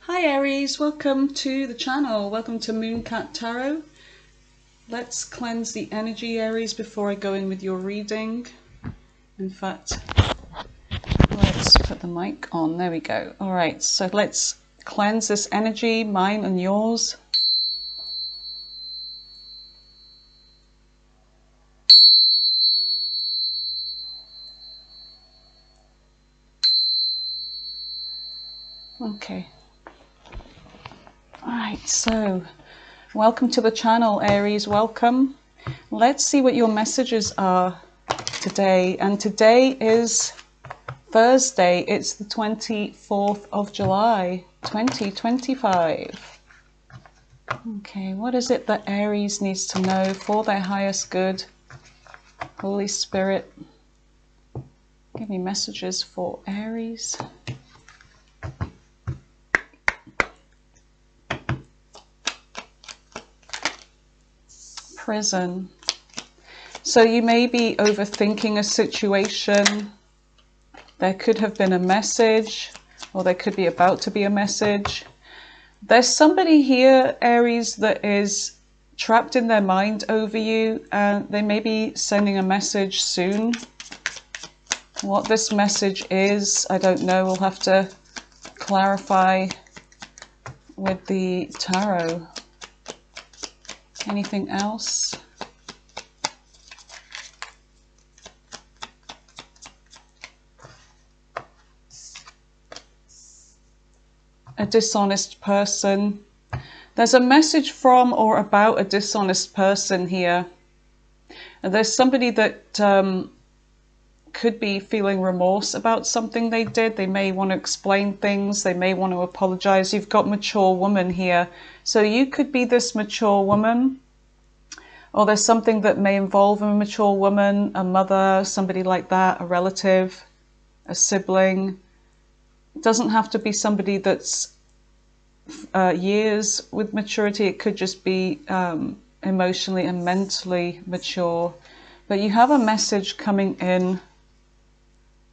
Hi Aries, welcome to the channel. Welcome to Mooncat Tarot. Let's cleanse the energy, Aries, before I go in with your reading. In fact, let's put the mic on. There we go. All right, so let's cleanse this energy, mine and yours. Okay. All right, so welcome to the channel, Aries. Welcome. Let's see what your messages are today. And today is Thursday. It's the 24th of July, 2025. Okay, what is it that Aries needs to know for their highest good? Holy Spirit, give me messages for Aries. Prison. So you may be overthinking a situation. There could have been a message, or there could be about to be a message. There's somebody here, Aries, that is trapped in their mind over you, and they may be sending a message soon. What this message is, I don't know. We'll have to clarify with the tarot. Anything else? A dishonest person. There's a message from or about a dishonest person here. And there's somebody that could be feeling remorse about something they did. They may want to explain things. They may want to apologize. You've got mature woman here. So you could be this mature woman, or there's something that may involve a mature woman, a mother, somebody like that, a relative, a sibling. It doesn't have to be somebody that's years with maturity. It could just be emotionally and mentally mature. But you have a message coming in,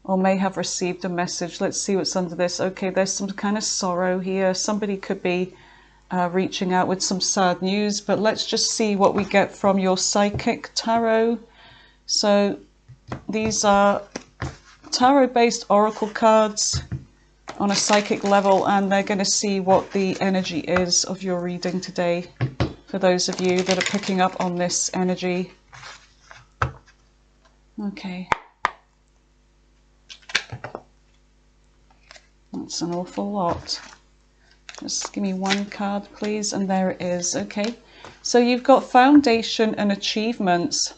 or may have received a message. Let's see what's under this. Okay, there's some kind of sorrow here. Somebody could be reaching out with some sad news, but let's just see what we get from your psychic tarot. So these are tarot-based oracle cards on a psychic level, and they're going to see what the energy is of your reading today for those of you that are picking up on this energy. Okay. That's an awful lot. Just give me one card, please. And there it is. Okay. So you've got foundation and achievements.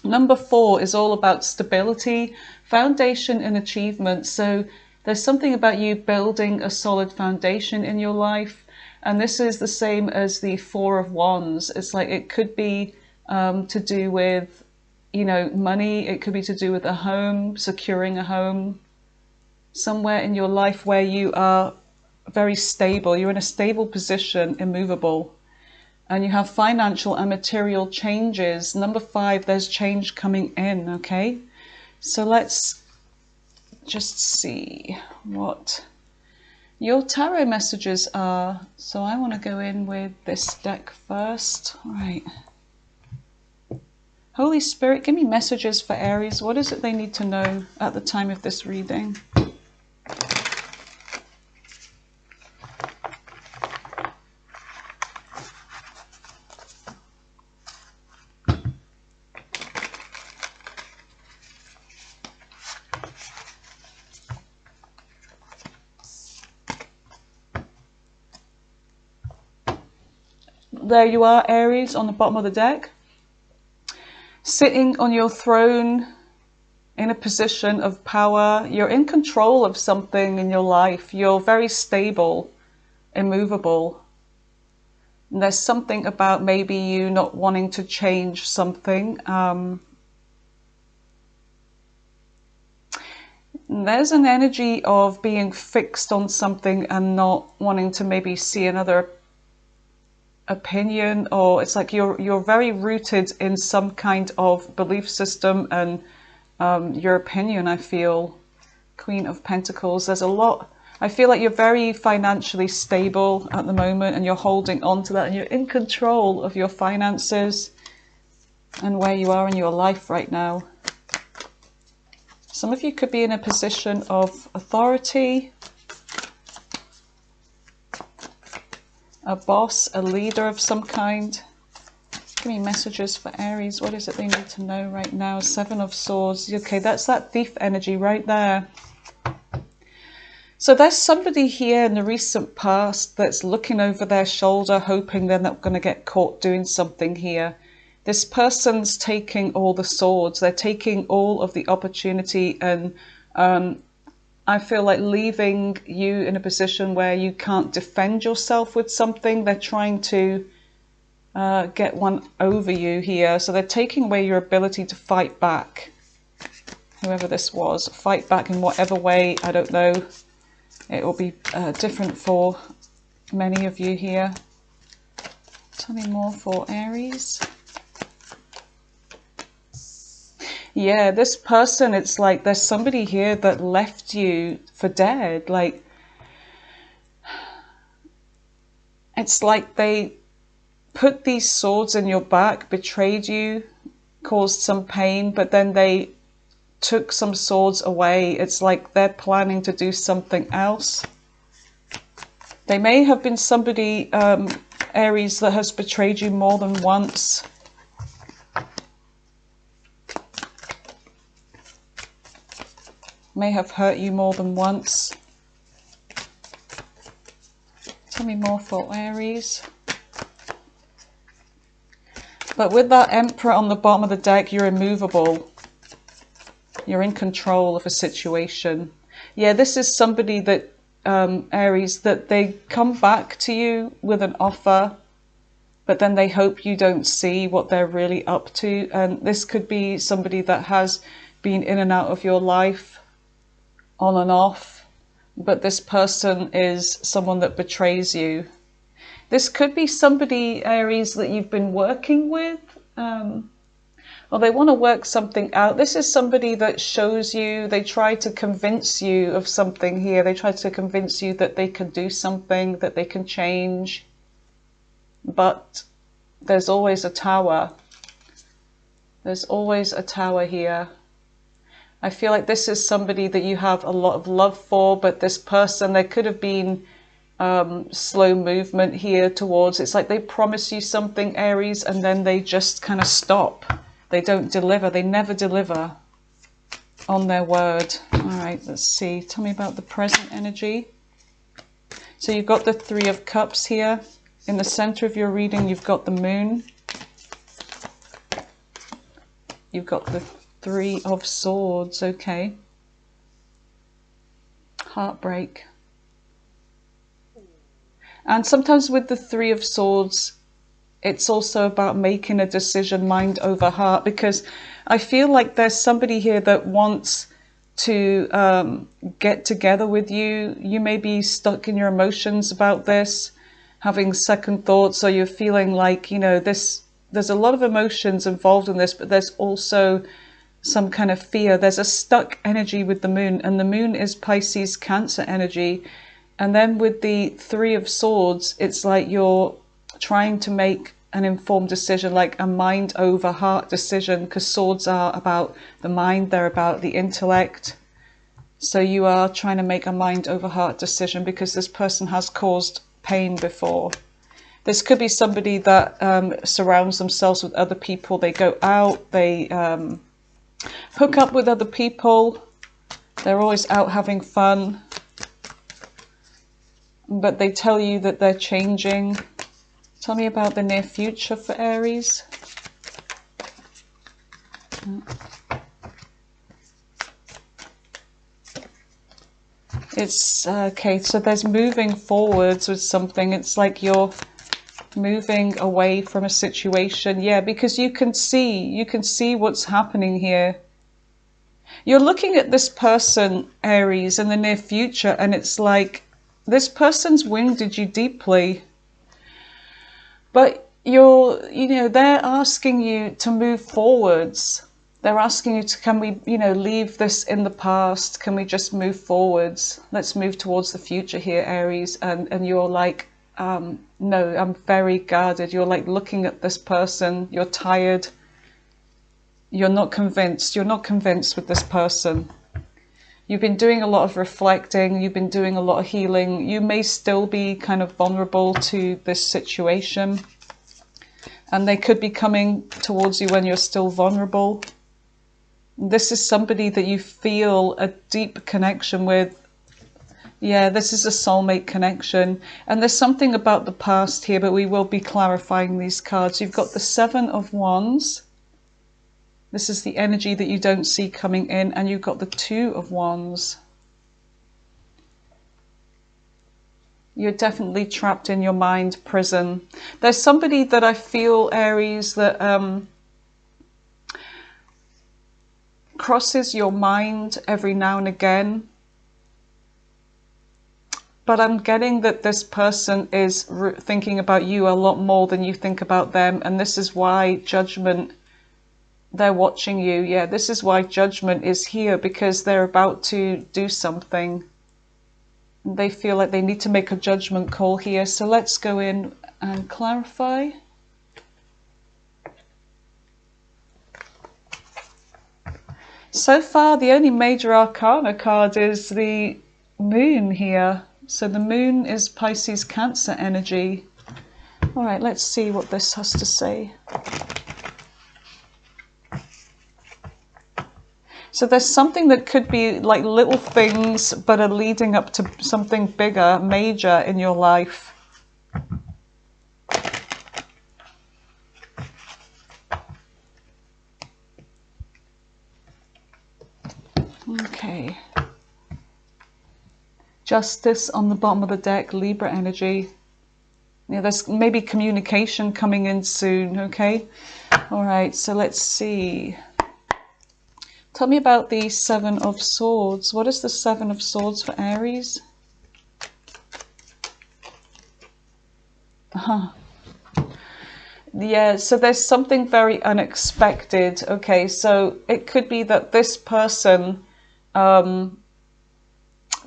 Number 4 is all about stability, foundation and achievement. So there's something about you building a solid foundation in your life. And this is the same as the 4 of Wands. It's like it could be to do with, you know, money. It could be to do with a home, securing a home. Somewhere in your life where you are very stable. You're in a stable position, immovable. And you have financial and material changes. Number 5, there's change coming in, okay? So let's just see what your tarot messages are. So I want to go in with this deck first. All right. Holy Spirit, give me messages for Aries. What is it they need to know at the time of this reading? There you are, Aries, on the bottom of the deck. Sitting on your throne in a position of power. You're in control of something in your life. You're very stable, immovable. And there's something about maybe you not wanting to change something. There's an energy of being fixed on something and not wanting to maybe see another opinion, or it's like you're very rooted in some kind of belief system and your opinion. I feel Queen of Pentacles. There's a lot I feel like you're very financially stable at the moment, and you're holding on to that, and you're in control of your finances and where you are in your life right now. Some of you could be in a position of authority, a boss, a leader of some kind. Give me messages for Aries. What is it they need to know right now? Seven of Swords. Okay, that's that thief energy right there. So there's somebody here in the recent past that's looking over their shoulder, hoping they're not going to get caught doing something here. This person's taking all the swords. They're taking all of the opportunity, and I feel like leaving you in a position where you can't defend yourself with something. They're trying to get one over you here. So they're taking away your ability to fight back. Whoever this was, fight back in whatever way, I don't know. It will be different for many of you here. Tell me more for Aries. Yeah, this person, it's like there's somebody here that left you for dead. Like, it's like they put these swords in your back, betrayed you, caused some pain, but then they took some swords away. It's like they're planning to do something else. They may have been somebody, Aries, that has betrayed you more than once. May have hurt you more than once. Tell me more for Aries. But with that Emperor on the bottom of the deck, you're immovable. You're in control of a situation. Yeah, this is somebody that, Aries, that they come back to you with an offer, but then they hope you don't see what they're really up to. And this could be somebody that has been in and out of your life, on and off, but this person is someone that betrays you. This could be somebody, Aries, that you've been working with, or they want to work something out. This is somebody that shows you, they try to convince you of something here. They try to convince you that they can do something, that they can change. But there's always a tower. There's always a tower here. I feel like this is somebody that you have a lot of love for, but this person, there could have been slow movement here towards, it's like they promise you something, Aries, and then they just kind of stop. They don't deliver. They never deliver on their word. All right, let's see. Tell me about the present energy. So you've got the Three of Cups here. In the center of your reading, you've got the Moon. You've got the Three of Swords, okay. Heartbreak. And sometimes with the Three of Swords, it's also about making a decision, mind over heart, because I feel like there's somebody here that wants to get together with you. You may be stuck in your emotions about this, having second thoughts, or you're feeling like, you know, there's a lot of emotions involved in this, but there's also some kind of fear. There's a stuck energy with the Moon, and the Moon is Pisces, Cancer energy. And then with the Three of Swords, it's like you're trying to make an informed decision, like a mind over heart decision, because swords are about the mind, they're about the intellect. So you are trying to make a mind over heart decision because this person has caused pain before. This could be somebody that surrounds themselves with other people. They go out, they hook up with other people. They're always out having fun. But they tell you that they're changing. Tell me about the near future for Aries. It's okay, so there's moving forwards with something. It's like you're moving away from a situation. Yeah, because you can see what's happening here. You're looking at this person, Aries, in the near future, and it's like this person's wounded you deeply. But they're asking you to move forwards. They're asking you to, can we, leave this in the past? Can we just move forwards? Let's move towards the future here, Aries. And you're like, no, I'm very guarded. You're like looking at this person. You're tired. You're not convinced. You're not convinced with this person. You've been doing a lot of reflecting. You've been doing a lot of healing. You may still be kind of vulnerable to this situation. And they could be coming towards you when you're still vulnerable. This is somebody that you feel a deep connection with. Yeah, this is a soulmate connection. And there's something about the past here, but we will be clarifying these cards. You've got the Seven of Wands. This is the energy that you don't see coming in. And you've got the Two of Wands. You're definitely trapped in your mind prison. There's somebody that I feel, Aries, that crosses your mind every now and again. But I'm getting that this person is thinking about you a lot more than you think about them. And this is why judgment, they're watching you. Yeah, this is why judgment is here, because they're about to do something. They feel like they need to make a judgment call here. So let's go in and clarify. So far, the only major arcana card is the Moon here. So the Moon is Pisces Cancer energy. All right, let's see what this has to say. So there's something that could be like little things, but are leading up to something bigger, major in your life. Okay. Justice on the bottom of the deck, Libra energy. Yeah, there's maybe communication coming in soon, okay? All right, so let's see. Tell me about the Seven of Swords. What is the Seven of Swords for Aries? Yeah, so there's something very unexpected. Okay, so it could be that this person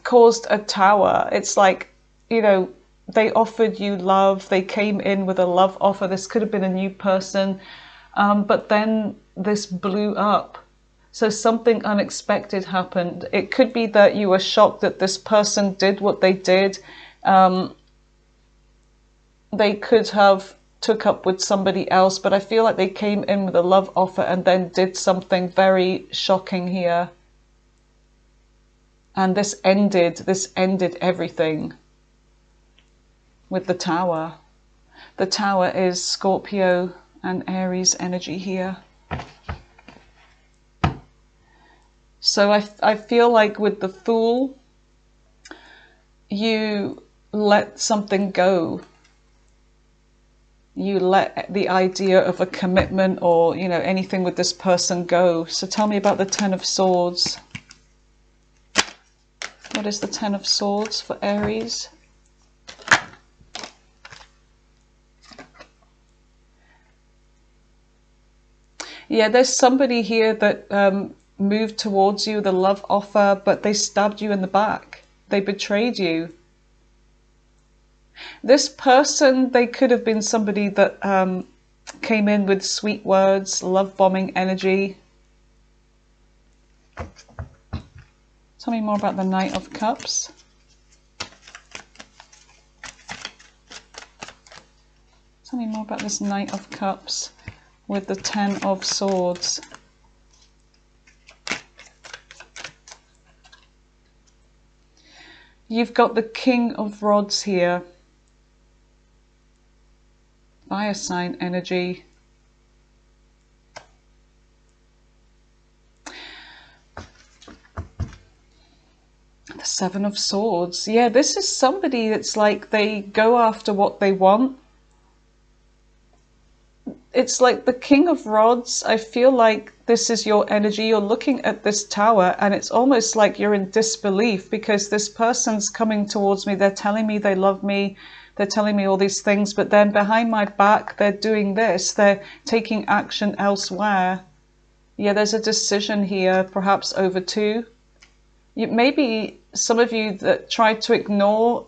caused a tower. It's like, they offered you love. They came in with a love offer. This could have been a new person. But then this blew up. So something unexpected happened. It could be that you were shocked that this person did what they did. They could have took up with somebody else, but I feel like they came in with a love offer and then did something very shocking here. And this ended everything with the Tower. The Tower is Scorpio and Aries energy here. So I feel like with the Fool, you let something go. You let the idea of a commitment or, anything with this person go. So tell me about the Ten of Swords. What is the Ten of Swords for Aries? Yeah, there's somebody here that moved towards you, the love offer, but they stabbed you in the back. They betrayed you. This person, they could have been somebody that came in with sweet words, love bombing energy. Tell me more about the Knight of Cups. Tell me more about this Knight of Cups with the Ten of Swords. You've got the King of Rods here. Fire sign energy. The Seven of Swords. Yeah, this is somebody that's like they go after what they want. It's like the King of Rods. I feel like this is your energy. You're looking at this tower and it's almost like you're in disbelief because this person's coming towards me. They're telling me they love me. They're telling me all these things, but then behind my back, they're doing this. They're taking action elsewhere. Yeah, there's a decision here, perhaps over two. Maybe some of you that tried to ignore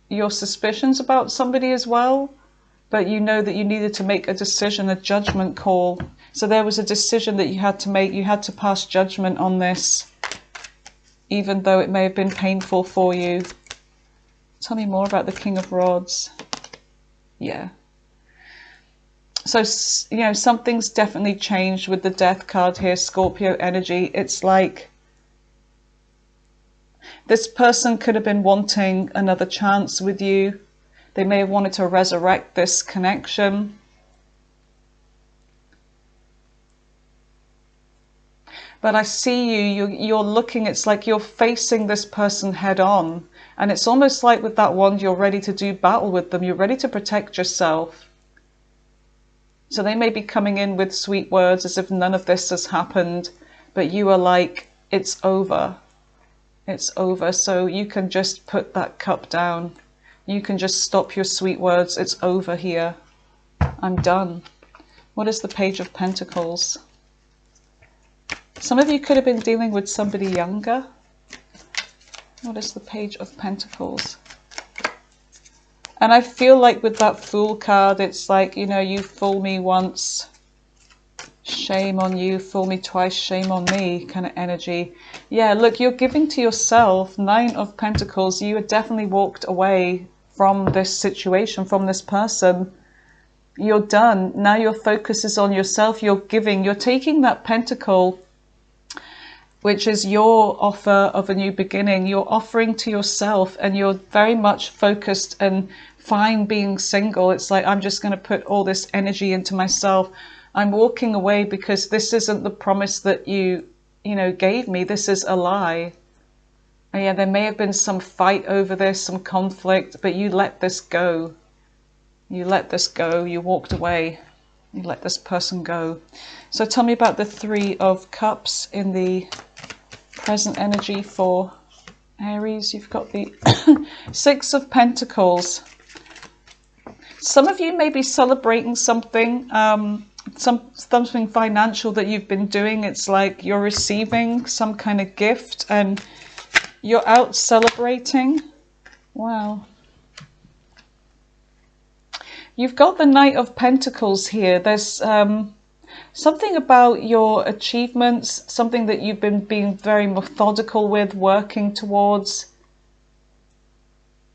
your suspicions about somebody as well, but you know that you needed to make a decision, a judgment call. So there was a decision that you had to make. You had to pass judgment on this, even though it may have been painful for you. Tell me more about the King of Rods. Yeah. So, you know, something's definitely changed with the Death card here, Scorpio energy. It's like this person could have been wanting another chance with you. They may have wanted to resurrect this connection. But I see you're looking, it's like you're facing this person head on. And it's almost like with that wand, you're ready to do battle with them. You're ready to protect yourself. So they may be coming in with sweet words as if none of this has happened, but you are like, it's over. It's over. So you can just put that cup down. You can just stop your sweet words. It's over here. I'm done. What is the Page of Pentacles? Some of you could have been dealing with somebody younger. What is the Page of Pentacles? And I feel like with that Fool card, it's like, you know, you fool me once, shame on you, fool me twice, shame on me kind of energy. Yeah, look, you're giving to yourself. 9 of Pentacles, you had definitely walked away from this situation, from this person. You're done. Now your focus is on yourself. You're giving. You're taking that pentacle, which is your offer of a new beginning. You're offering to yourself, and you're very much focused and fine being single. It's like, I'm just going to put all this energy into myself. I'm walking away because this isn't the promise that you know, gave me. This is a lie. And yeah, there may have been some fight over this, some conflict, but you let this go. You let this go. You walked away. You let this person go. So tell me about the 3 of Cups in the present energy for Aries. You've got the 6 of Pentacles. Some of you may be celebrating something, something financial that you've been doing. It's like you're receiving some kind of gift and you're out celebrating. Wow. You've got the Knight of Pentacles here. There's something about your achievements, something that you've been being very methodical with, working towards.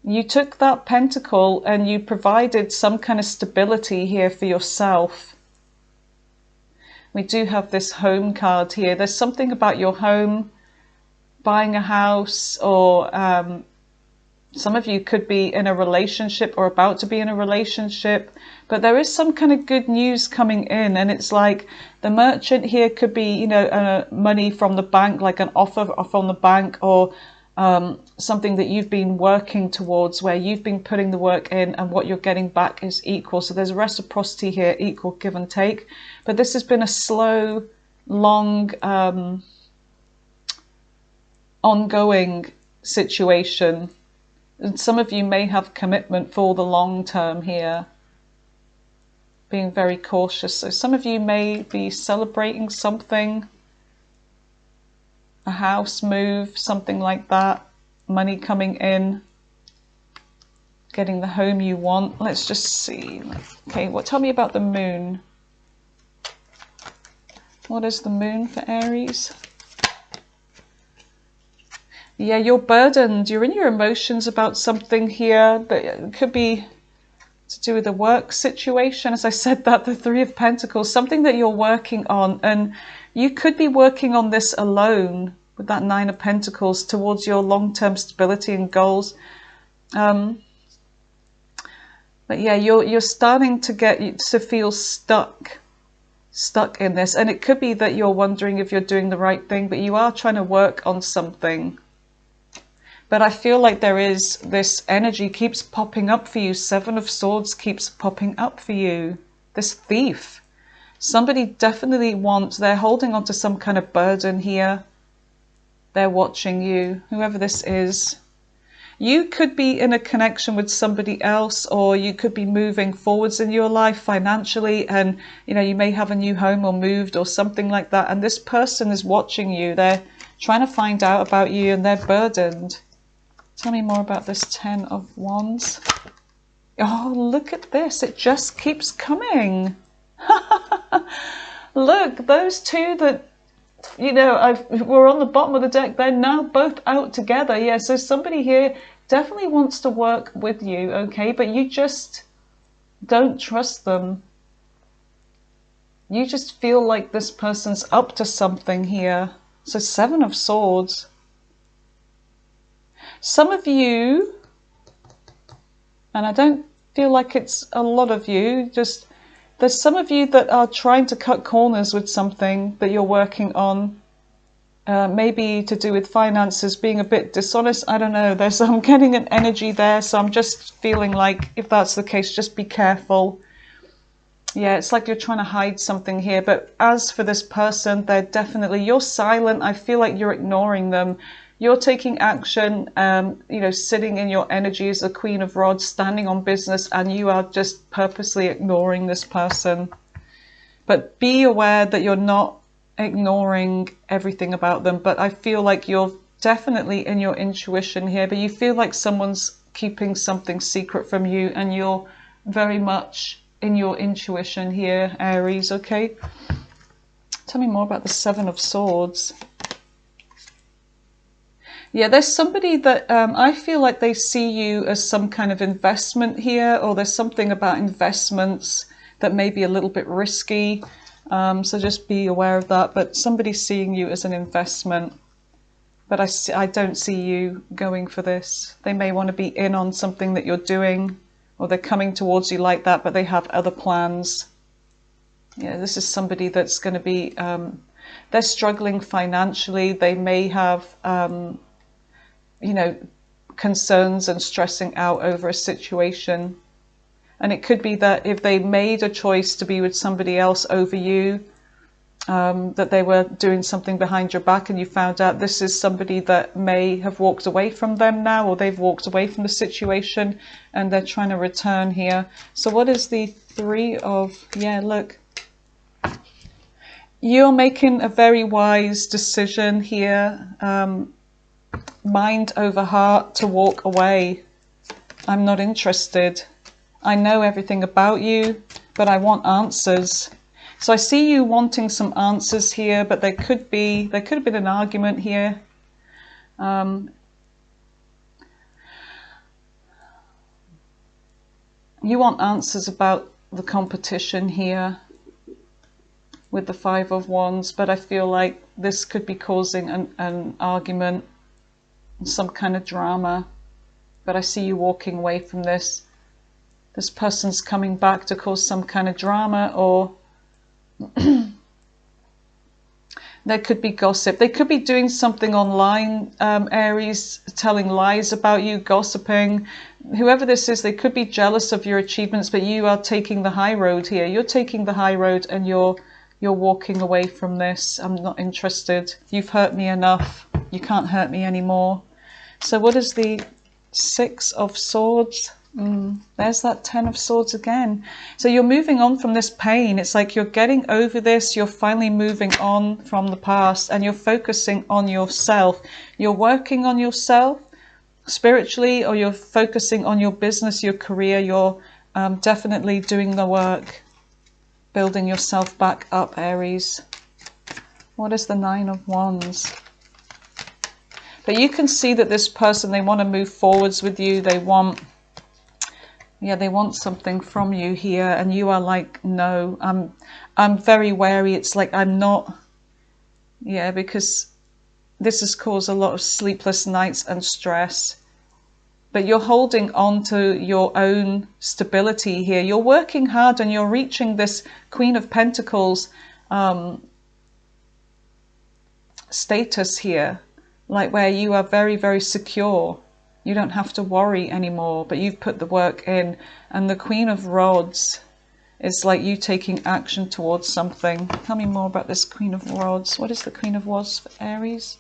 You took that pentacle and you provided some kind of stability here for yourself. We do have this home card here. There's something about your home, buying a house, or some of you could be in a relationship or about to be in a relationship, but there is some kind of good news coming in. And it's like the Merchant here could be, you know, money from the bank, like an offer from the bank, or something that you've been working towards, where you've been putting the work in and what you're getting back is equal. So there's reciprocity here, equal give and take. But this has been a slow, long, ongoing situation. And some of you may have commitment for the long term here, being very cautious. So some of you may be celebrating something, a house move, something like that, money coming in, getting the home you want. Let's just see. Okay, tell me about the Moon. What is the Moon for Aries? Yeah, you're burdened. You're in your emotions about something here, but it could be to do with a work situation. As I said, that the 3 of Pentacles, something that you're working on, and you could be working on this alone with that 9 of Pentacles towards your long-term stability and goals. But yeah, you're starting to get to feel stuck in this, and it could be that you're wondering if you're doing the right thing, but you are trying to work on something. But I feel like there is this energy keeps popping up for you. 7 of Swords keeps popping up for you. This thief. Somebody definitely they're holding on to some kind of burden here. They're watching you, whoever this is. You could be in a connection with somebody else, or you could be moving forwards in your life financially, and you know, you may have a new home or moved or something like that, and this person is watching you. They're trying to find out about you and they're burdened. Tell me more about this 10 of Wands. Oh, look at this. It just keeps coming. Look, those two that, you know, were on the bottom of the deck, they're now both out together. Yeah, so somebody here definitely wants to work with you, okay? But you just don't trust them. You just feel like this person's up to something here. So 7 of Swords. Some of you, and I don't feel like it's a lot of you, just there's some of you that are trying to cut corners with something that you're working on. Maybe to do with finances, being a bit dishonest. I don't know. I'm getting an energy there, so I'm just feeling like if that's the case, just be careful. Yeah, it's like you're trying to hide something here. But as for this person, they're definitely, you're silent. I feel like you're ignoring them. You're taking action, you know, sitting in your energy as a Queen of Rods, standing on business, and you are just purposely ignoring this person. But be aware that you're not ignoring everything about them, but I feel like you're definitely in your intuition here, but you feel like someone's keeping something secret from you, and you're very much in your intuition here, Aries, okay? Tell me more about the 7 of Swords. Yeah, there's somebody that I feel like they see you as some kind of investment here, or there's something about investments that may be a little bit risky. So just be aware of that. But somebody's seeing you as an investment. But I don't see you going for this. They may want to be in on something that you're doing, or they're coming towards you like that, but they have other plans. Yeah, this is somebody that's going to be, they're struggling financially. They may have, you know, concerns and stressing out over a situation. And it could be that if they made a choice to be with somebody else over you, that they were doing something behind your back, and you found out this is somebody that may have walked away from them now, or they've walked away from the situation and they're trying to return here. So what is the 3 of, yeah, look. You're making a very wise decision here. Mind over heart to walk away. I'm not interested. I know everything about you, but I want answers. So I see you wanting some answers here, but there could have been an argument here. You want answers about the competition here with the 5 of Wands, but I feel like this could be causing an argument, some kind of drama. But I see you walking away from this. This person's coming back to cause some kind of drama, or there could be gossip. They could be doing something online, Aries, telling lies about you, gossiping. Whoever this is, they could be jealous of your achievements, but you are taking the high road here. You're taking the high road, and you're walking away from this. I'm not interested. You've hurt me enough. You can't hurt me anymore. So what is the 6 of Swords? There's that 10 of Swords again. So you're moving on from this pain. It's like you're getting over this. You're finally moving on from the past, and you're focusing on yourself. You're working on yourself spiritually, or you're focusing on your business, your career. You're definitely doing the work, building yourself back up, Aries. What is the 9 of Wands? But you can see that this person, they want to move forwards with you. They want something from you here, and you are like, no, I'm very wary. It's like I'm not, because this has caused a lot of sleepless nights and stress. But you're holding on to your own stability here. You're working hard, and you're reaching this Queen of Pentacles status here, like where you are very, very secure. You don't have to worry anymore, but you've put the work in. And the Queen of Rods is like you taking action towards something. Tell me more about this Queen of Rods. What is the Queen of Rods for Aries?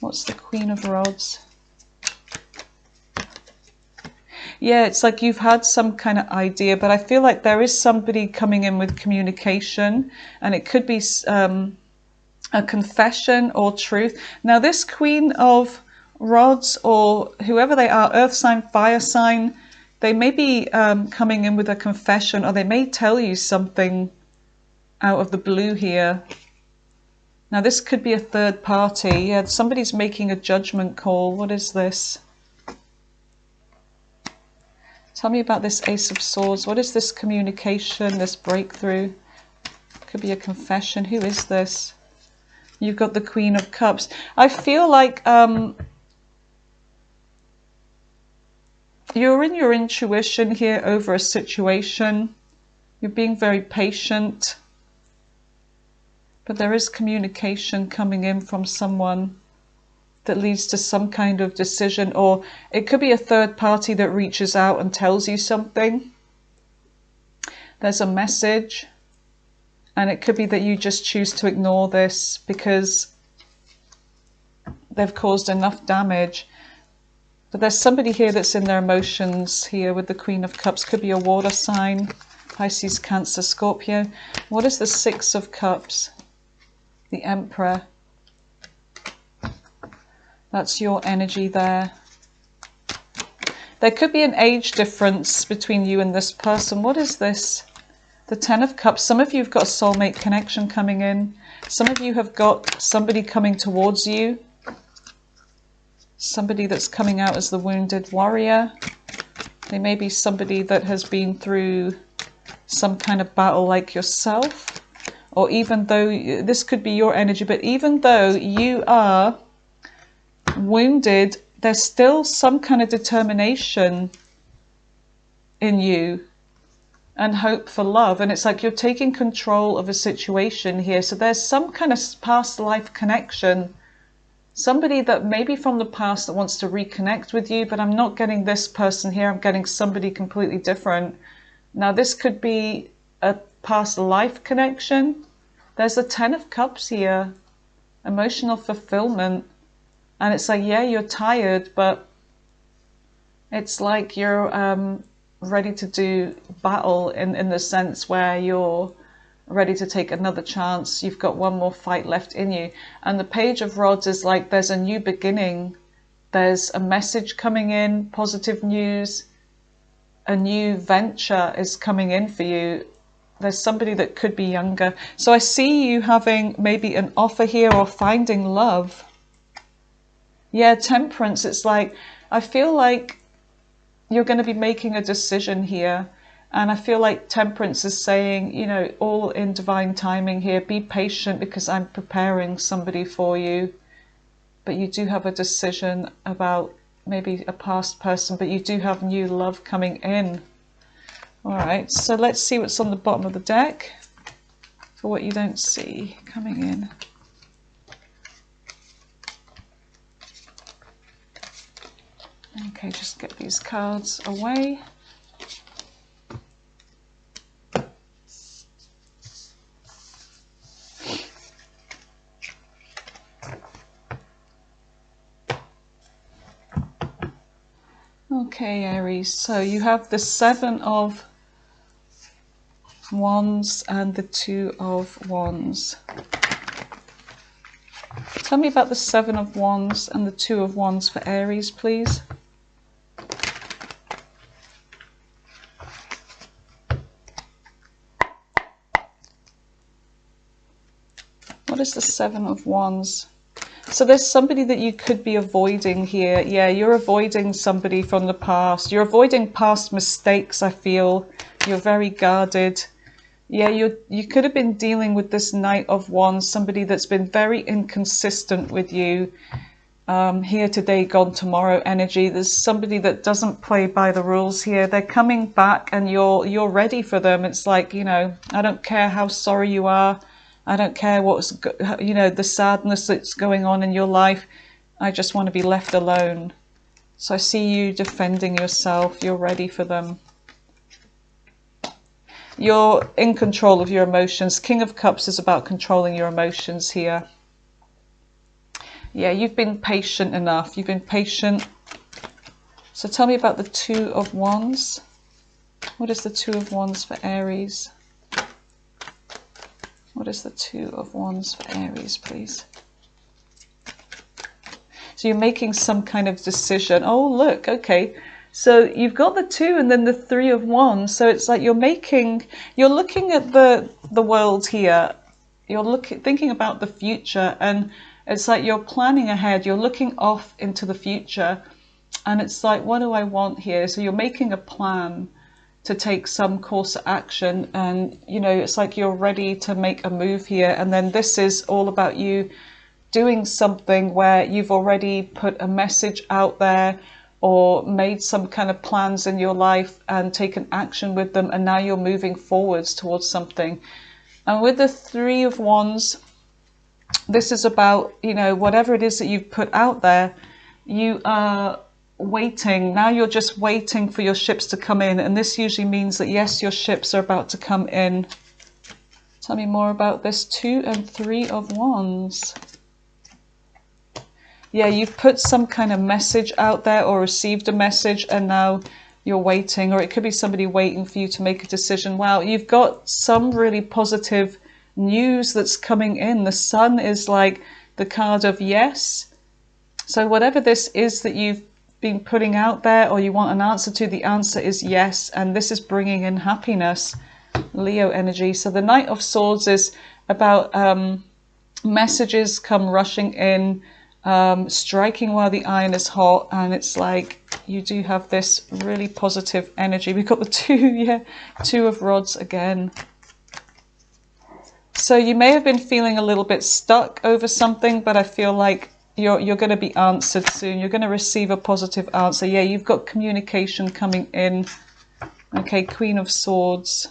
What's the Queen of Rods? Yeah, it's like you've had some kind of idea, but I feel like there is somebody coming in with communication, and it could be a confession or truth. Now, this Queen of Rods, or whoever they are, earth sign, fire sign, they may be coming in with a confession, or they may tell you something out of the blue here. Now, this could be a third party. Yeah, somebody's making a judgment call. What is this? Tell me about this Ace of Swords. What is this communication, this breakthrough? Could be a confession. Who is this? You've got the Queen of Cups. I feel like you're in your intuition here over a situation. You're being very patient. But there is communication coming in from someone that leads to some kind of decision, or it could be a third party that reaches out and tells you something. There's a message, and it could be that you just choose to ignore this because they've caused enough damage. But there's somebody here that's in their emotions here with the Queen of Cups. Could be a water sign, Pisces, Cancer, Scorpio. What is the Six of Cups? The Emperor. That's your energy there. There could be an age difference between you and this person. What is this? The Ten of Cups. Some of you have got a soulmate connection coming in. Some of you have got somebody coming towards you. Somebody that's coming out as the wounded warrior. They may be somebody that has been through some kind of battle like yourself. Or even though, this could be your energy, but even though you are wounded, there's still some kind of determination in you and hope for love. And it's like you're taking control of a situation here. So there's some kind of past life connection. Somebody that maybe from the past that wants to reconnect with you, but I'm not getting this person here. I'm getting somebody completely different. Now, this could be a past life connection. There's the Ten of Cups here. Emotional fulfillment. And it's like, yeah, you're tired, but it's like you're ready to do battle in the sense where you're ready to take another chance. You've got one more fight left in you. And the Page of Rods is like there's a new beginning. There's a message coming in, positive news. A new venture is coming in for you. There's somebody that could be younger. So I see you having maybe an offer here or finding love. Yeah, Temperance. It's like, I feel like you're going to be making a decision here. And I feel like Temperance is saying, you know, all in divine timing here. Be patient because I'm preparing somebody for you. But you do have a decision about maybe a past person, but you do have new love coming in. All right, so let's see what's on the bottom of the deck for what you don't see coming in. Okay, just get these cards away. Okay, Aries, so you have the Seven of Wands and the Two of Wands. Tell me about the Seven of Wands and the Two of Wands for Aries, please. What is the Seven of Wands? So there's somebody that you could be avoiding here. Yeah, you're avoiding somebody from the past. You're avoiding past mistakes, I feel. You're very guarded. Yeah, you could have been dealing with this Knight of Wands, somebody that's been very inconsistent with you. Here today, gone tomorrow energy. There's somebody that doesn't play by the rules here. They're coming back and you're ready for them. It's like, you know, I don't care how sorry you are. I don't care what's, you know, the sadness that's going on in your life. I just want to be left alone. So I see you defending yourself. You're ready for them. You're in control of your emotions. King of Cups is about controlling your emotions here. Yeah, you've been patient enough. You've been patient. So tell me about the Two of Wands. What is the Two of Wands for Aries? What is the Two of Wands for Aries, please? So you're making some kind of decision. Oh, look, okay. So you've got the Two and then the Three of Wands. So it's like you're looking at the world here. You're thinking about the future, and it's like you're planning ahead. You're looking off into the future, and it's like, what do I want here? So you're making a plan to take some course of action, and you know, it's like you're ready to make a move here. And then this is all about you doing something where you've already put a message out there or made some kind of plans in your life and taken action with them, and now you're moving forwards towards something. And with the Three of Wands, this is about, you know, whatever it is that you've put out there, you are waiting. Now you're just waiting for your ships to come in. And this usually means that, yes, your ships are about to come in. Tell me more about this Two and Three of Wands. Yeah, you've put some kind of message out there or received a message, and now you're waiting, or it could be somebody waiting for you to make a decision. Wow, you've got some really positive news that's coming in. The Sun is like the card of yes. So whatever this is that you've been putting out there or you want an answer to, the answer is yes. And this is bringing in happiness, Leo energy. So the Knight of Swords is about messages come rushing in, striking while the iron is hot. And it's like you do have this really positive energy. We've got the two, yeah, Two of Rods again. So you may have been feeling a little bit stuck over something, but I feel like you're going to be answered soon. You're going to receive a positive answer. Yeah, you've got communication coming in. Okay, Queen of Swords.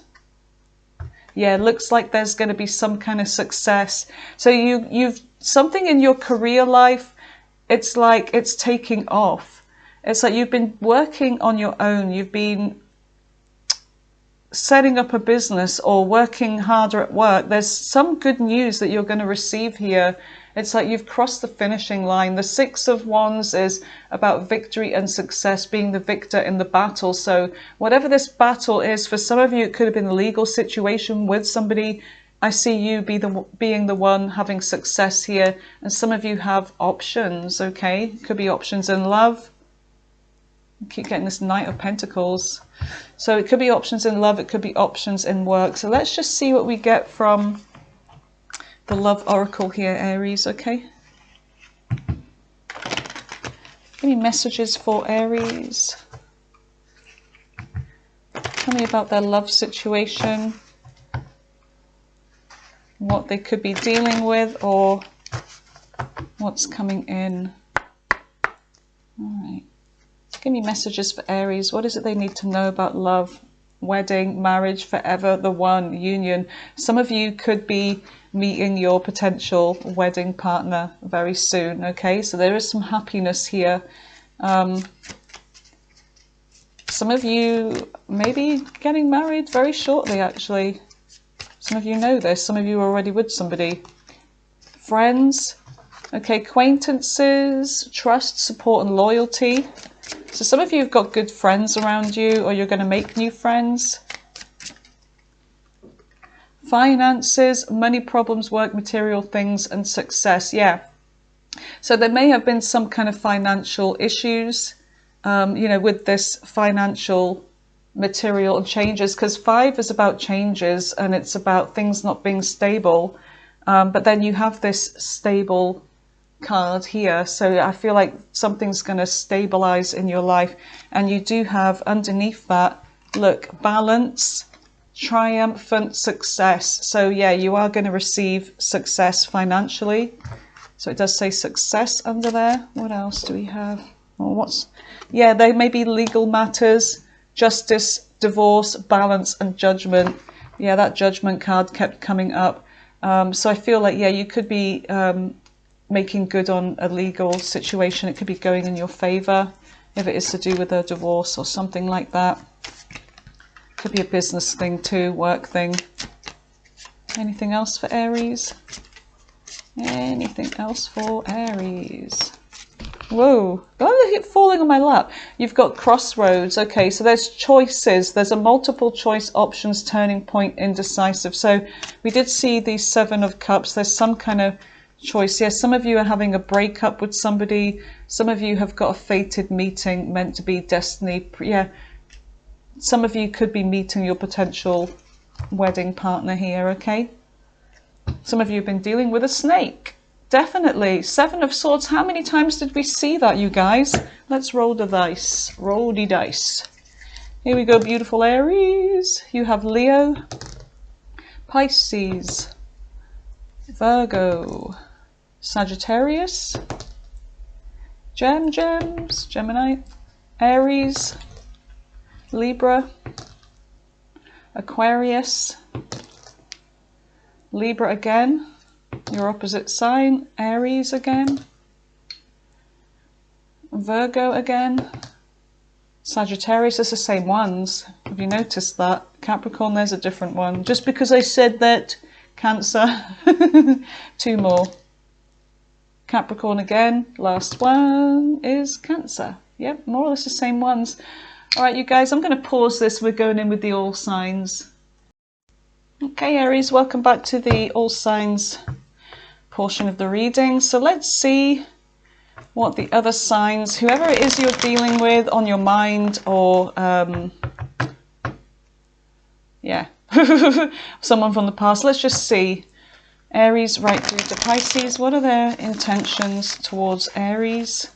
Yeah, looks like there's going to be some kind of success. So you've something in your career life, it's like it's taking off. It's like you've been working on your own. You've been setting up a business or working harder at work. There's some good news that you're going to receive here. It's like you've crossed the finishing line. The Six of Wands is about victory and success, being the victor in the battle. So whatever this battle is, for some of you, it could have been a legal situation with somebody. I see you being the one having success here. And some of you have options, okay? Could be options in love. I keep getting this Knight of Pentacles. So it could be options in love. It could be options in work. So let's just see what we get from the Love Oracle here, Aries, okay? Give me messages for Aries. Tell me about their love situation, what they could be dealing with, or what's coming in. All right. Give me messages for Aries. What is it they need to know about love, wedding, marriage, forever, the one, union? Some of you could be meeting your potential wedding partner very soon, okay? So there is some happiness here. Some of you may be getting married very shortly, actually. Some of you know this. Some of you are already with somebody. Friends, okay, acquaintances, trust, support, and loyalty. So some of you have got good friends around you, or you're going to make new friends. Finances, money problems, work, material things, and success. Yeah. So there may have been some kind of financial issues, you know, with this financial material and changes, because 5 is about changes and it's about things not being stable. But then you have this stable card here, so I feel like something's going to stabilize in your life. And you do have underneath that, look, balance, triumphant success. So yeah, you are going to receive success financially. So it does say success under there. What else do we have? Well, yeah, there may be legal matters, justice, divorce, balance, and judgment. Yeah, that judgment card kept coming up. So I feel like, yeah, you could be making good on a legal situation. It could be going in your favor if it is to do with a divorce or something like that. Could be a business thing too, work thing. Anything else for Aries? Anything else for Aries? Whoa, oh, they keep falling on my lap. You've got crossroads. Okay, so there's choices. There's a multiple choice options, turning point, indecisive. So we did see the Seven of Cups. There's some kind of choice. Yes, some of you are having a breakup with somebody. Some of you have got a fated meeting, meant to be destiny. Yeah, some of you could be meeting your potential wedding partner here, okay? Some of you have been dealing with a snake. Definitely. Seven of Swords. How many times did we see that, you guys? Let's roll the dice. Roll the dice. Here we go, beautiful Aries. You have Leo, Pisces, Virgo, Sagittarius, Gems, Gemini, Aries, Libra, Aquarius, Libra again, your opposite sign, Aries again, Virgo again, Sagittarius. It's the same ones. Have you noticed that? Capricorn, there's a different one. Just because I said that, Cancer. Two more. Capricorn again. Last one is Cancer. Yep, more or less the same ones. All right, you guys, I'm going to pause this. We're going in with the all signs. Okay, Aries, welcome back to the all signs portion of the reading. So let's see what the other signs, whoever it is you're dealing with on your mind, or yeah, someone from the past. Let's just see. Aries right through to Pisces. What are their intentions towards Aries?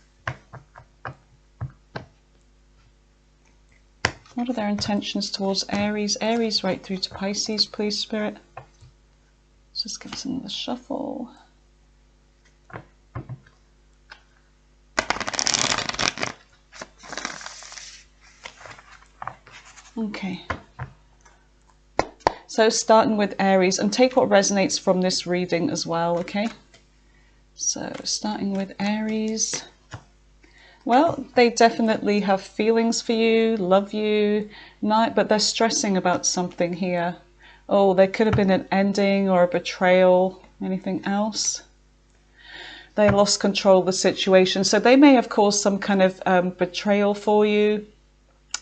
What are their intentions towards Aries? Aries right through to Pisces, please, Spirit. Let's just give us another shuffle. Okay. So starting with Aries, and take what resonates from this reading as well, okay? So starting with Aries. Well, they definitely have feelings for you, love you, but they're stressing about something here. Oh, there could have been an ending or a betrayal. Anything else? They lost control of the situation. So they may have caused some kind of betrayal for you.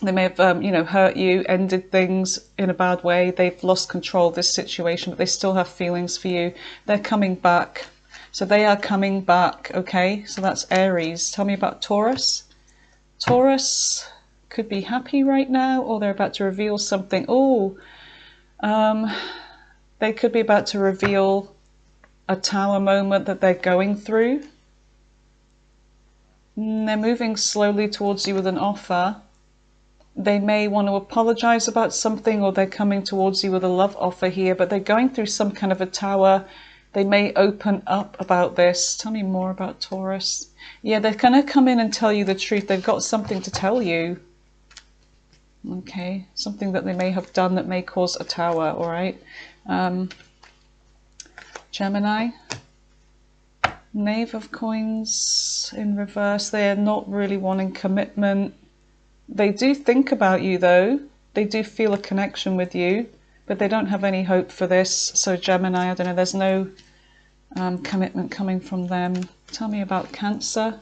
They may have, hurt you, ended things in a bad way. They've lost control of this situation, but they still have feelings for you. They're coming back. So they are coming back, okay? So that's Aries. Tell me about Taurus. Taurus could be happy right now, or they're about to reveal something. Oh, they could be about to reveal a tower moment that they're going through. They're moving slowly towards you with an offer. They may want to apologize about something, or they're coming towards you with a love offer here, but they're going through some kind of a tower. They may open up about this. Tell me more about Taurus. Yeah, they're going to come in and tell you the truth. They've got something to tell you. Okay, something that they may have done that may cause a tower, all right? Gemini. Knave of Coins in reverse. They are not really wanting commitment. They do think about you, though. They do feel a connection with you, but they don't have any hope for this. So Gemini, I don't know, there's no commitment coming from them. Tell me about Cancer.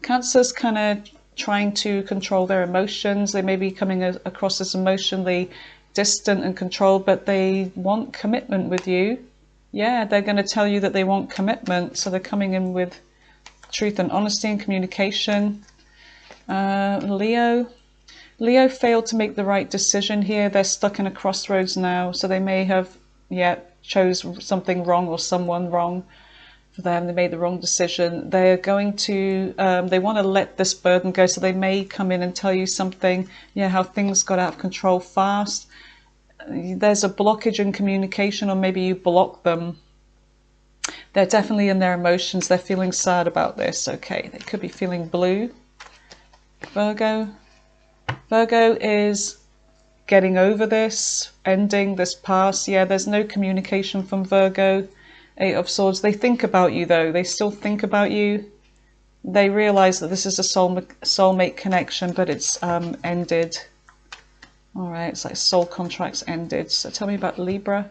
Cancer's kind of trying to control their emotions. They may be coming across as emotionally distant and controlled, but they want commitment with you. Yeah, they're going to tell you that they want commitment. So they're coming in with truth and honesty and communication. Leo failed to make the right decision here. They're stuck in a crossroads now, so they may have chose something wrong or someone wrong for them. They made the wrong decision. They're going to they want to let this burden go, so they may come in and tell you something, how things got out of control fast. There's a blockage in communication, or maybe you block them. They're definitely in their emotions. They're feeling sad about this. Okay, they could be feeling blue. Virgo is getting over this, ending this past. Yeah, there's no communication from Virgo. Eight of Swords. They think about you, though. They still think about you. They realize that this is a soulmate connection, but it's ended. All right, it's like soul contracts ended. So tell me about Libra.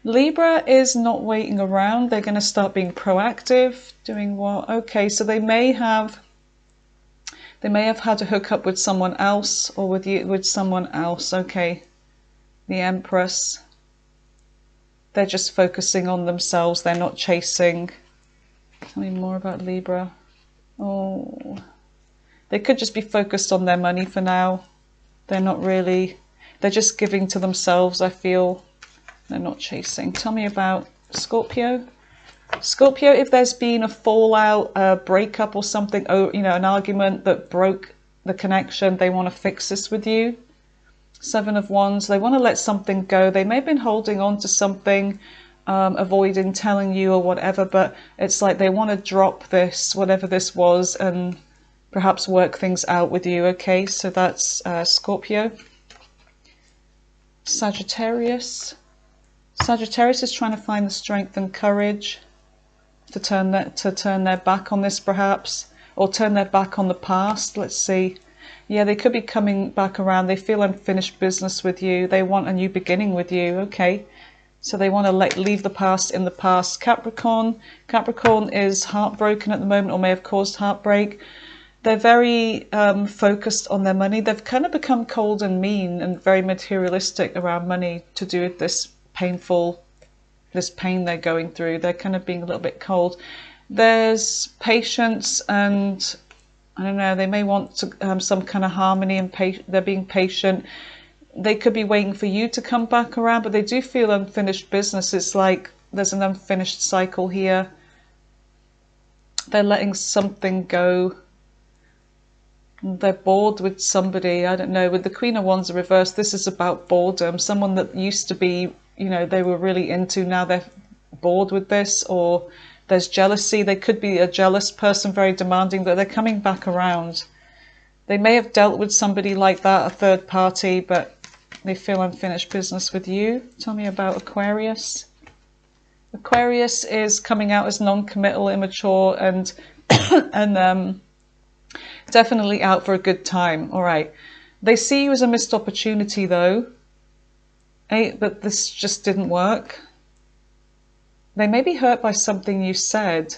Libra is not waiting around. They're going to start being proactive. Doing what? Okay, so they may have had a hookup with someone else, or with you, with someone else. Okay, the Empress. They're just focusing on themselves. They're not chasing. Tell me more about Libra. Oh, they could just be focused on their money for now. They're not really, they're just giving to themselves, I feel. They're not chasing. Tell me about Scorpio. Scorpio, if there's been a fallout, a breakup or something, oh, you know, an argument that broke the connection, they want to fix this with you. Seven of Wands, they want to let something go. They may have been holding on to something, avoiding telling you or whatever, but it's like they want to drop this, whatever this was, and perhaps work things out with you. Okay, so that's Scorpio. Sagittarius. Sagittarius is trying to find the strength and courage to turn their back on this, perhaps, or turn their back on the past. Let's see. Yeah, they could be coming back around. They feel unfinished business with you. They want a new beginning with you. Okay, so they want to leave the past in the past. Capricorn. Capricorn is heartbroken at the moment, or may have caused heartbreak. They're very focused on their money. They've kind of become cold and mean and very materialistic around money to do with this pain they're going through. They're kind of being a little bit cold. There's patience, and I don't know, they may want to, some kind of harmony, and they're being patient. They could be waiting for you to come back around, but they do feel unfinished business. It's like there's an unfinished cycle here. They're letting something go. They're bored with somebody. I don't know, with the Queen of Wands reversed, this is about boredom. Someone that used to be, you know, they were really into, now they're bored with this, or there's jealousy. They could be a jealous person, very demanding, but they're coming back around. They may have dealt with somebody like that, a third party, but they feel unfinished business with you. Tell me about Aquarius. Aquarius is coming out as non-committal, immature, and definitely out for a good time. All right. They see you as a missed opportunity, though. But this just didn't work. They may be hurt by something you said.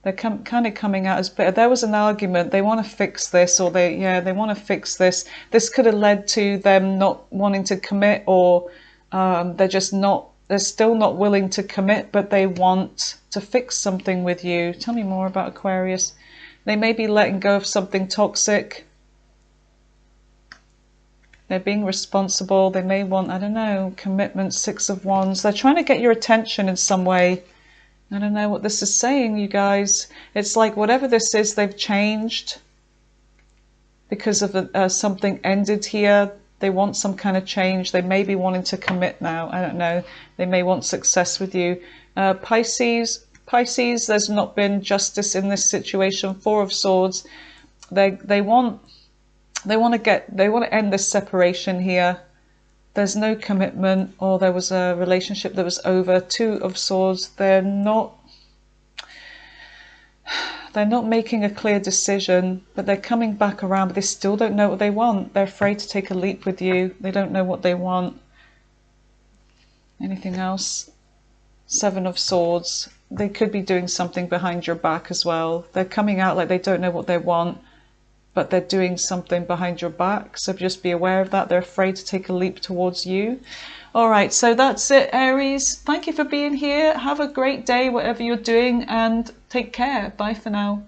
They're kind of coming out as bitter. There was an argument. They want to fix this, or they want to fix this. This could have led to them not wanting to commit, or they're still not willing to commit, but they want to fix something with you. Tell me more about Aquarius. They may be letting go of something toxic. They're being responsible. They may want, I don't know, commitment. Six of Wands. They're trying to get your attention in some way. I don't know what this is saying, you guys. It's like whatever this is, they've changed because of something ended here. They want some kind of change. They may be wanting to commit now. I don't know. They may want success with you. Pisces, there's not been justice in this situation. Four of Swords. They want to end this separation here. There's no commitment, or there was a relationship that was over. Two of Swords. They're not making a clear decision, but they're coming back around, but they still don't know what they want. They're afraid to take a leap with you. They don't know what they want. Anything else? Seven of Swords. They could be doing something behind your back as well. They're coming out like they don't know what they want, but they're doing something behind your back. So just be aware of that. They're afraid to take a leap towards you. All right, so that's it, Aries. Thank you for being here. Have a great day, whatever you're doing, and take care. Bye for now.